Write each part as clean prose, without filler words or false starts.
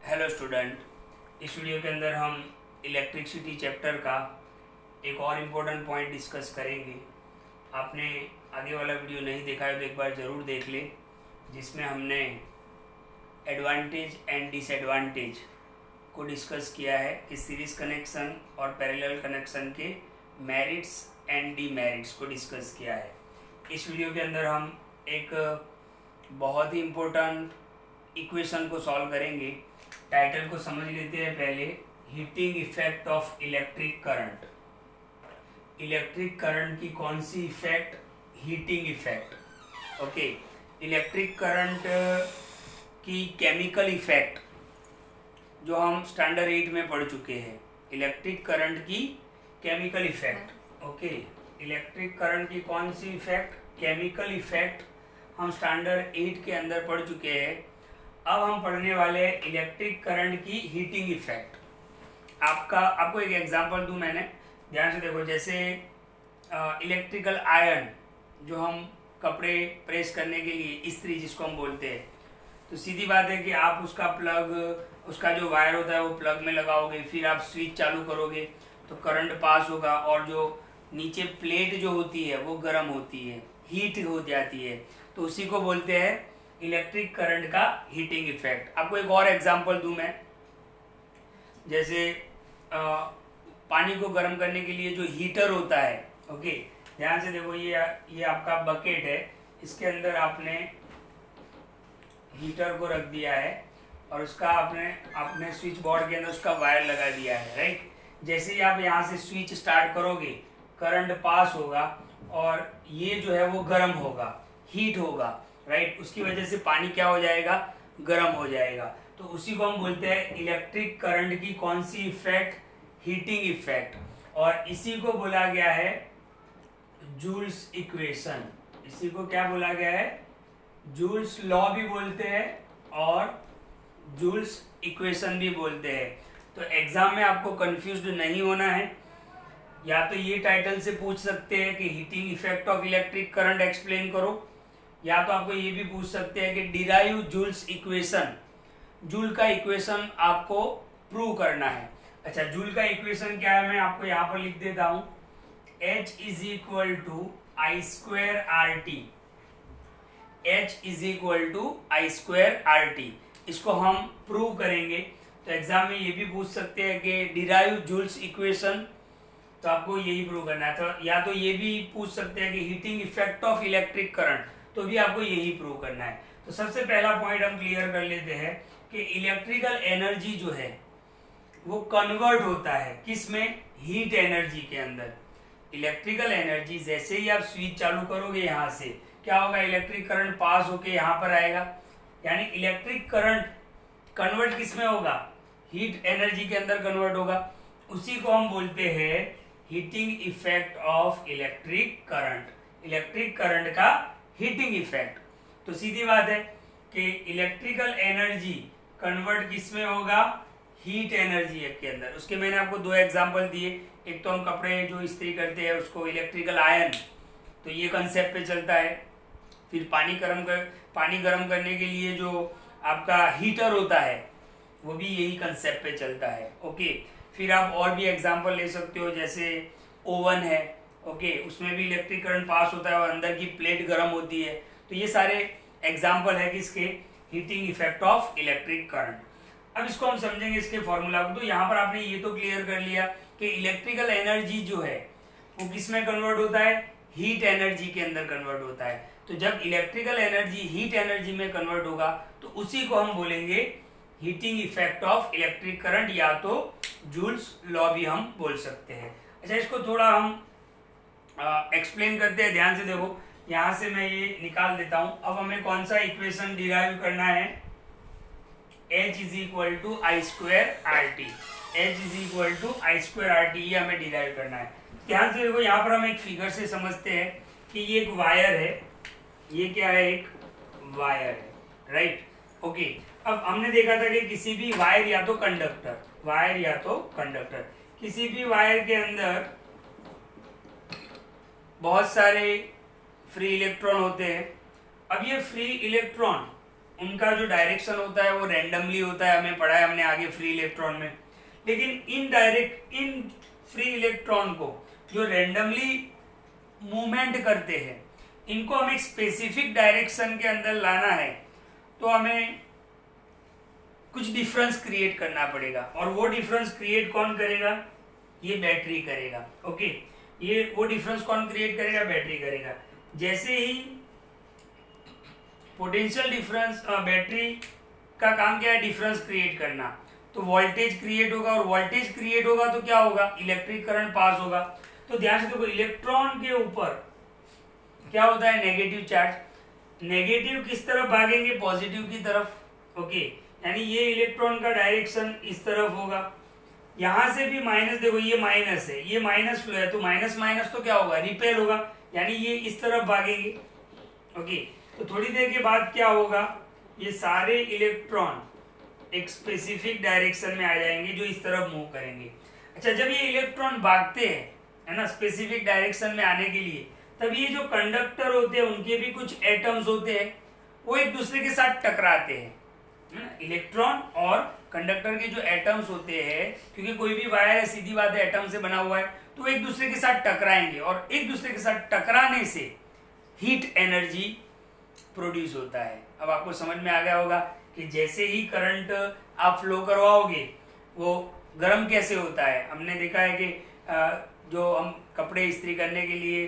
Hello student, इस video के अंदर हम इलेक्ट्रिसिटी चैप्टर का एक और इम्पोर्टेंट पॉइंट डिस्कस करेंगे। आपने आगे वाला वीडियो नहीं देखा है तो एक बार ज़रूर देख लें, जिसमें हमने एडवांटेज एंड डिसएडवांटेज को डिस्कस किया है कि सीरीज़ कनेक्शन और पैरेलल कनेक्शन के मेरिट्स एंड डीमेरिट्स को डिस्कस किया है। इस वीडियो के अंदर हम एक बहुत ही इम्पोर्टेंट इक्वेशन को सॉल्व करेंगे। टाइटल को समझ लेते हैं पहले। Heating effect of electric current. Electric current की कौन सी effect? Heating effect. Okay, electric current की केमिकल इफेक्ट जो हम स्टैंडर्ड 8 में पढ़ चुके हैं। इलेक्ट्रिक करंट की chemical effect. Okay, electric current की कौन सी इफेक्ट? केमिकल इफेक्ट हम स्टैंडर्ड 8 के अंदर पढ़ चुके हैं। अब हम पढ़ने वाले हैं इलेक्ट्रिक करंट की हीटिंग इफेक्ट। आपको एक एग्जांपल दूं मैंने, ध्यान से देखो। जैसे इलेक्ट्रिकल आयरन जो हम कपड़े प्रेस करने के लिए, इस्त्री जिसको हम बोलते हैं, तो सीधी बात है कि आप उसका प्लग, उसका जो वायर होता है वो प्लग में लगाओगे, फिर आप स्विच चालू करोगे तो करंट पास होगा और जो नीचे प्लेट जो होती है वो गर्म होती है, हीट हो जाती है, तो उसी को बोलते हैं इलेक्ट्रिक करंट का हीटिंग इफेक्ट। आपको एक और एग्जांपल दूं मैं। जैसे पानी को गर्म करने के लिए जो हीटर होता है, ओके, ध्यान से देखो। ये आपका बकेट है, इसके अंदर आपने हीटर को रख दिया है और उसका आपने स्विच बोर्ड के अंदर उसका वायर लगा दिया है, राइट। जैसे ही आप यहाँ से स्विच स्टार्ट करोगे, करंट पास होगा और ये जो है वो गर्म होगा, हीट होगा, राइट। उसकी वजह से पानी क्या हो जाएगा? गर्म हो जाएगा। तो उसी को हम बोलते हैं इलेक्ट्रिक करंट की कौन सी इफेक्ट? Heating effect. और इसी को बोला गया है जूल्स इक्वेशन। इसी को क्या बोला गया है? जूल्स लॉ भी बोलते हैं और जूल्स इक्वेशन भी बोलते हैं। तो एग्जाम में आपको कंफ्यूज्ड नहीं होना है। या तो ये टाइटल से पूछ सकते हैं कि heating effect of electric current explain करो, या तो आपको ये भी पूछ सकते हैं कि डिराइव जूल्स इक्वेशन। जूल का इक्वेशन आपको प्रूव करना है। अच्छा, जूल का इक्वेशन क्या है मैं आपको यहाँ पर लिख देता हूँ। H is equal to I square R T. H is equal to I square R T. इसको हम प्रूव करेंगे। तो एग्जाम में ये भी पूछ सकते हैं कि डिराइव जूल्स इक्वेशन, तो आपको यही प्रूव करना है। तो या तो ये भी पूछ सकते हैं कि heating effect of electric current, तो भी आपको यही प्रूव करना है। तो सबसे पहला पॉइंट हम क्लियर कर लेते हैं कि इलेक्ट्रिकल एनर्जी जो है वो कन्वर्ट होता है किस में? हीट एनर्जी के अंदर। इलेक्ट्रिकल एनर्जी जैसे ही आप स्विच चालू करोगे, यहाँ से क्या होगा? इलेक्ट्रिक करंट पास होके यहाँ पर आएगा, यानी इलेक्ट्रिक करंट कन्वर्ट किस में होगा? हीट एनर्जी के अंदर कन्वर्ट होगा। उसी को हम बोलते हैं heating effect of electric current. Electric current का हीटिंग इफेक्ट। तो सीधी बात है कि इलेक्ट्रिकल एनर्जी कन्वर्ट किस में होगा? हीट एनर्जी के अंदर। उसके मैंने आपको दो एग्जांपल दिए। एक तो हम कपड़े जो इस्त्री करते हैं उसको इलेक्ट्रिकल आयरन, तो ये कंसेप्ट पे चलता है। फिर पानी गर्म करने के लिए जो आपका हीटर होता है वो भी यही कंसेप्ट पे चलता है। ओके, फिर आप और भी एग्जांपल ले सकते हो। जैसे ओवन है, ओके, उसमें भी इलेक्ट्रिक करंट पास होता है और अंदर की प्लेट गर्म होती है। तो ये सारे एग्जांपल है किसके? Heating effect of electric current. अब इसको हम समझेंगे, इसके फॉर्मूला को। तो यहाँ पर आपने ये तो क्लियर कर लिया कि इलेक्ट्रिकल एनर्जी जो है वो किस में कन्वर्ट होता है? हीट एनर्जी के अंदर कन्वर्ट होता है। तो जब इलेक्ट्रिकल एनर्जी हीट एनर्जी में कन्वर्ट होगा तो उसी को हम बोलेंगे heating effect of electric current, या तो जूल्स लॉ भी हम बोल सकते हैं। अच्छा, इसको थोड़ा हम एक्सप्लेन करते हैं। ध्यान से देखो, यहां से मैं ये निकाल देता हूं। अब हमें कौन सा इक्वेशन डिराइव करना है? H is equal to I square R T. H is equal to I square R T, ये हमें डिराइव करना है। ध्यान से देखो, यहाँ पर हम एक फिगर से समझते हैं कि ये एक वायर है। ये क्या है? एक वायर है, राइट। ओके, अब हमने देखा था कि किसी भी वायर या तो कंडक्टर, किसी भी वायर के अंदर बहुत सारे फ्री इलेक्ट्रॉन होते हैं। अब ये फ्री इलेक्ट्रॉन उनका जो डायरेक्शन होता है वो रैंडमली होता है, हमें पढ़ा है हमने आगे फ्री इलेक्ट्रॉन में। लेकिन इन फ्री इलेक्ट्रॉन को जो रैंडमली मूवमेंट करते हैं, इनको हमें एक स्पेसिफिक डायरेक्शन के अंदर लाना है, तो हमें कुछ डिफरेंस क्रिएट करना पड़ेगा। और वो डिफरेंस क्रिएट कौन करेगा? ये बैटरी करेगा। ओके, ये वो डिफरेंस कौन क्रिएट करेगा? बैटरी करेगा। जैसे ही पोटेंशियल डिफरेंस, बैटरी का काम क्या है? डिफरेंस क्रिएट करना। तो वोल्टेज क्रिएट होगा, और वोल्टेज क्रिएट होगा तो क्या होगा? इलेक्ट्रिक करंट पास होगा। तो ध्यान से देखो, इलेक्ट्रॉन के ऊपर क्या होता है? Negative charge. नेगेटिव किस तरफ भागेंगे? पॉजिटिव की तरफ। ओके, यानी ये इलेक्ट्रॉन का डायरेक्शन इस तरफ होगा। यहां से भी माइनस, देखो ये माइनस है, ये माइनस फ्लो है, तो माइनस माइनस तो क्या होगा? रिपेल होगा, यानी ये इस तरफ भागेंगे। ओके, तो थोड़ी देर के बाद क्या होगा? ये सारे इलेक्ट्रॉन एक स्पेसिफिक डायरेक्शन में आ जाएंगे जो इस तरफ मूव करेंगे। अच्छा, जब ये इलेक्ट्रॉन भागते हैं, है ना, स्पेसिफिक डायरेक्शन में आने के लिए, तब ये जो कंडक्टर होते हैं उनके भी कुछ एटम्स होते हैं, वो एक दूसरे के साथ टकराते हैं, है ना। इलेक्ट्रॉन और कंडक्टर के जो एटम्स होते हैं, क्योंकि कोई भी वायर है, सीधी बात है, एटम से बना हुआ है, तो एक दूसरे के साथ टकराएंगे, और एक दूसरे के साथ टकराने से हीट एनर्जी प्रोड्यूस होता है। अब आपको समझ में आ गया होगा कि जैसे ही करंट आप फ्लो करवाओगे, वो गर्म कैसे होता है। हमने देखा है कि जो हम कपड़े इस्त्री करने के लिए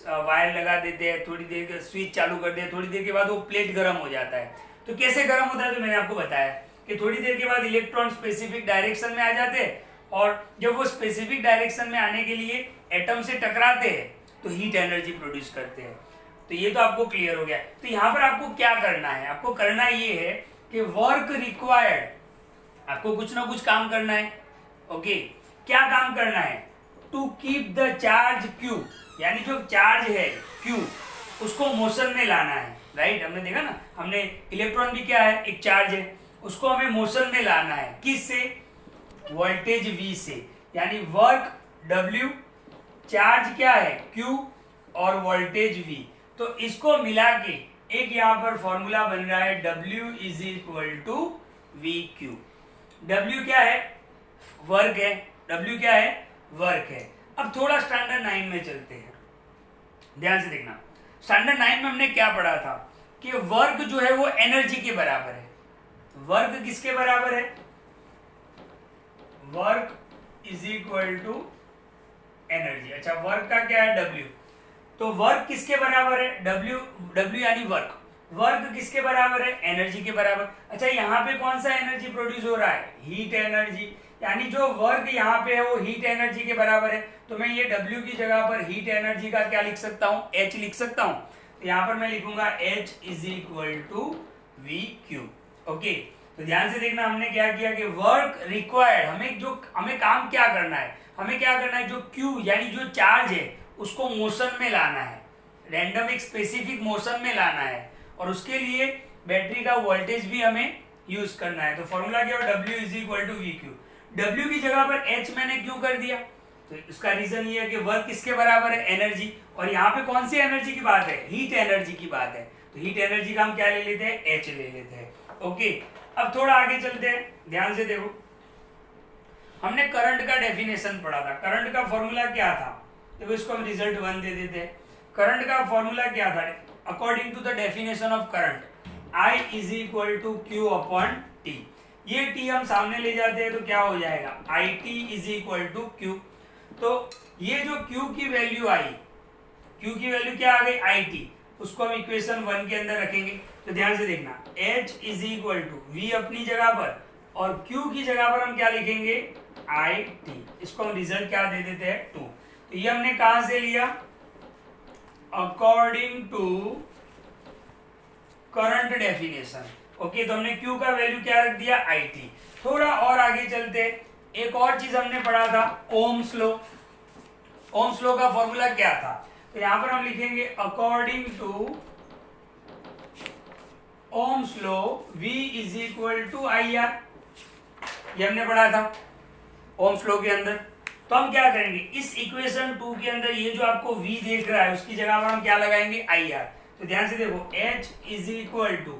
वायर लगा देते हैं, थोड़ी देर के स्विच चालू कर दें, थोड़ी देर के बाद वो प्लेट गर्म हो जाता है। तो कैसे गर्म होता है? तो मैंने आपको बताया कि थोड़ी देर के बाद इलेक्ट्रॉन स्पेसिफिक डायरेक्शन में आ जाते हैं, और जब वो स्पेसिफिक डायरेक्शन में आने के लिए एटम से टकराते हैं तो हीट एनर्जी प्रोड्यूस करते हैं। तो ये तो आपको क्लियर हो गया। तो यहाँ पर आपको क्या करना है? आपको करना ये है कि वर्क रिक्वायर्ड, आपको कुछ ना कुछ काम करना है। ओके, क्या काम करना है? To keep the charge Q, यानी जो चार्ज है Q, उसको मोशन में लाना है। राइट, हमने देखा ना, हमने इलेक्ट्रॉन भी क्या है? एक चार्ज है, उसको हमें मोशन में लाना है। किससे? वोल्टेज V से। यानी वर्क W, चार्ज क्या है? Q, और वोल्टेज V। तो इसको मिला के एक यहाँ पर फॉर्मूला बन रहा है, W is equal to VQ। W क्या है? वर्क है। W क्या है? वर्क है। अब थोड़ा स्टैंडर्ड 9 में चलते हैं, ध्यान से देखना। स्टैंडर्ड 9 में हमने क्या पढ़ा था कि वर्क जो है वो एनर्जी के बराबर है। वर्क किसके बराबर है? Work is equal to energy. अच्छा, वर्क का क्या है? W। तो वर्क किसके बराबर है? W यानी वर्क। वर्क किसके बराबर है? एनर्जी के बराबर। अच्छा, यहाँ पे कौन सा एनर्जी प्रोड्यूस हो रहा है? Heat energy. यानी जो वर्क यहाँ पे है वो हीट एनर्जी के बराबर है। तो मैं ये W की जगह पर हीट एनर्जी का क्या लिख सकता हूँ? H लिख सकता हूँ। तो यहाँ पर मैं लिखूंगा H is equal to VQ। Okay, तो ध्यान से देखना, हमने क्या किया कि वर्क रिक्वायर्ड, हमें काम क्या करना है? हमें क्या करना है? जो Q यानी जो चार्ज है उसको मोशन में लाना है, रैंडम एक स्पेसिफिक मोशन में लाना है, और उसके लिए बैटरी का वोल्टेज भी हमें यूज करना है। तो फॉर्मूला क्या है? W is equal to VQ। W की जगह पर H मैंने क्यों कर दिया? तो इसका रीजन ये है कि वर्क किसके बराबर है? एनर्जी। और यहाँ पे कौन सी एनर्जी की बात है? हीट एनर्जी की बात है। तो हीट एनर्जी का हम क्या ले लेते हैं? H ले लेते हैं। ओके, अब थोड़ा आगे चलते हैं, ध्यान से देखो। हमने करंट का डेफिनेशन पढ़ा था। करंट का फॉर्मूला क्या था? देखो, इसको हम रिजल्ट 1 दे देते हैं। करंट का फॉर्मूला क्या था? According to the definition of current, I is equal to Q upon T। ये T हम सामने ले जाते हैं तो क्या हो जाएगा? IT is equal to Q। तो ये जो Q की वैल्यू आई, Q की वैल्यू क्या आ गई? IT। उसको हम इक्वेशन 1 के अंदर रखेंगे। तो ध्यान से देखना, H is equal to V अपनी जगह पर, और Q की जगह पर हम क्या लिखेंगे? IT। इसको हम रिजल्ट क्या दे देते हैं? 2। तो ये हमने कहां से लिया? According to current definition. Okay, तो हमने Q का वैल्यू क्या रख दिया? IT। थोड़ा और आगे चलते, एक और चीज हमने पढ़ा था, ओम्स लॉ। ओम्स लॉ का फॉर्मूला क्या था? तो यहां पर हम लिखेंगे according to Ohm's law V is equal to IR। ये हमने पढ़ा था ओम्स लॉ के अंदर। तो हम क्या करेंगे? इस इक्वेशन 2 के अंदर ये जो आपको V देख रहा है उसकी जगह पर हम क्या लगाएंगे? IR। तो ध्यान से देखो, H इज इक्वल टू,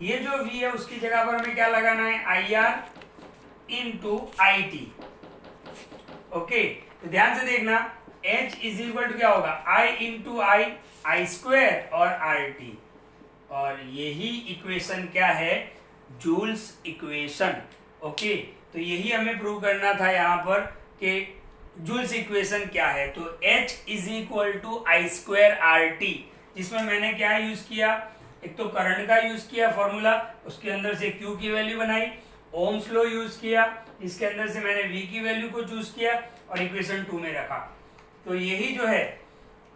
ये जो v है उसकी जगह पर हमें क्या लगाना है, I R into I T. Okay, तो ध्यान से देखना, h इज इक्वल टू क्या होगा, I इंटू आई स्क्वायर और आर टी, और यही इक्वेशन क्या है, जूल्स इक्वेशन। ओके, तो यही हमें प्रूव करना था यहाँ पर कि जूल्स इक्वेशन क्या है। तो h is equal to I square R T, जिसमें मैंने क्या यूज किया, एक तो करंट का यूज किया फॉर्मूला, उसके अंदर से Q की वैल्यू बनाई, ओम्स लॉ यूज किया, इसके अंदर से मैंने V की वैल्यू को चूज किया और इक्वेशन 2 में रखा। तो यही जो है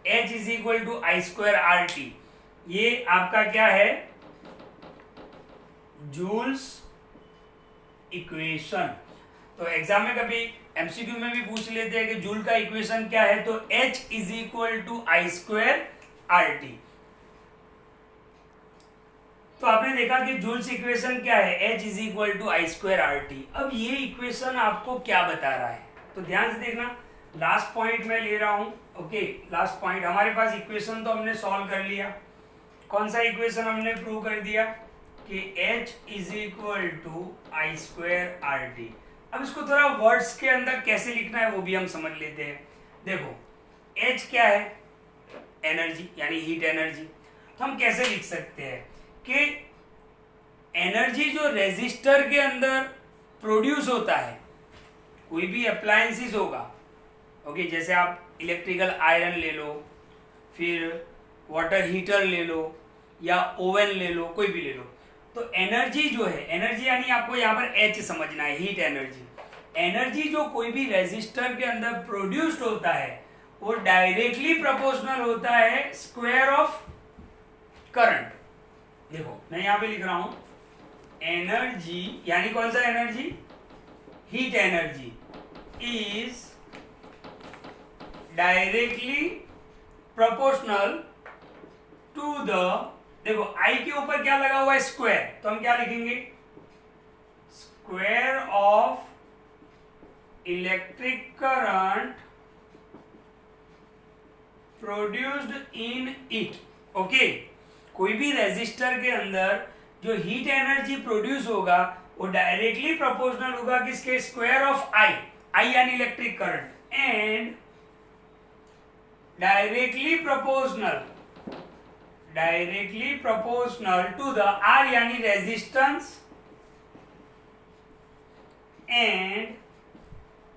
h is equal to I square R T, ये आपका क्या है, जूल्स इक्वेशन। तो एग्जाम में कभी एमसीक्यू में भी पूछ लेते हैं कि जूल का इक्वेशन क्या है, तो h is equal to I square R T. तो आपने देखा कि जूल्स इक्वेशन क्या है, h is equal to I square R T. अब ये इक्वेशन आपको क्या बता रहा है, तो ध्यान से देखना, लास्ट पॉइंट मैं ले रहा हूं। ओके, लास्ट पॉइंट, हमारे पास इक्वेशन तो हमने सॉल्व कर लिया। कौन सा इक्वेशन हमने प्रूव कर दिया कि h is equal to I square R T. अब इसको थोड़ा वर्ड्स के अंदर कैसे लिखना है वो भी हम समझ लेते हैं। देखो, h क्या है, एनर्जी यानी हीट एनर्जी। तो हम कैसे लिख सकते हैं कि एनर्जी जो रेजिस्टर के अंदर प्रोड्यूस होता है, कोई भी अप्लायंसेस होगा, ओके, जैसे आप इलेक्ट्रिकल आयरन ले लो, फिर वाटर हीटर ले लो या ओवन ले लो, कोई भी ले लो, तो एनर्जी जो है, एनर्जी यानी आपको यहाँ पर एच समझना है, हीट एनर्जी। एनर्जी जो कोई भी रेजिस्टर के अंदर प्रोड्यूस्ड होता है वो डायरेक्टली प्रोपोर्शनल होता है स्क्वायर ऑफ करंट। देखो मैं यहाँ पे लिख रहा हूं, एनर्जी यानी कौन सा energy, heat energy is directly proportional to the, देखो आई के ऊपर क्या लगा हुआ है, स्क्वायर, तो हम क्या लिखेंगे, square of electric current produced in it. Okay, कोई भी रेजिस्टर के अंदर जो हीट एनर्जी प्रोड्यूस होगा वो डायरेक्टली प्रोपोर्शनल होगा किसके, स्क्वायर ऑफ आई, आई यानी electric current, and directly proportional to the R यानी resistance, and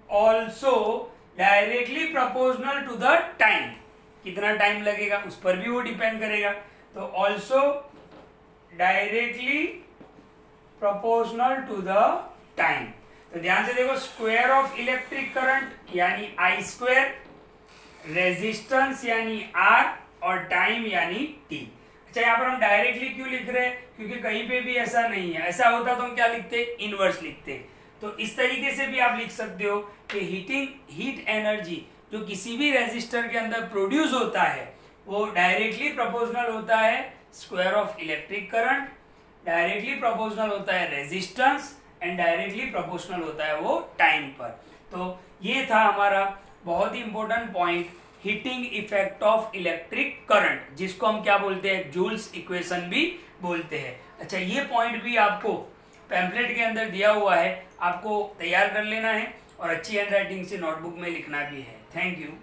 also directly proportional to the time. कितना टाइम लगेगा उस पर भी वो डिपेंड करेगा। तो also directly proportional to the time. तो ध्यान से देखो, स्क्वायर ऑफ इलेक्ट्रिक करंट यानी आई स्क्वायर, रेजिस्टेंस यानी आर, और टाइम यानी टी। अच्छा, यहाँ पर हम डायरेक्टली क्यों लिख रहे हैं, क्योंकि कहीं पे भी ऐसा नहीं है, ऐसा होता तो हम क्या लिखते, इनवर्स लिखते। तो इस तरीके से भी आप लिख सकते हो कि हीट एनर्जी जो किसी भी रेजिस्टर के अंदर प्रोड्यूस होता है वो डायरेक्टली प्रोपोर्शनल होता है square of electric current, directly proportional होता है रेजिस्टेंस, एंड डायरेक्टली प्रोपोर्शनल होता है वो टाइम पर। तो ये था हमारा बहुत ही important point, heating effect of electric current, जिसको हम क्या बोलते हैं, जूल्स इक्वेशन भी बोलते हैं। अच्छा, ये पॉइंट भी आपको पैम्पलेट के अंदर दिया हुआ है, आपको तैयार कर लेना है और अच्छी हैंड राइटिंग से नोटबुक में लिखना भी है। Thank you.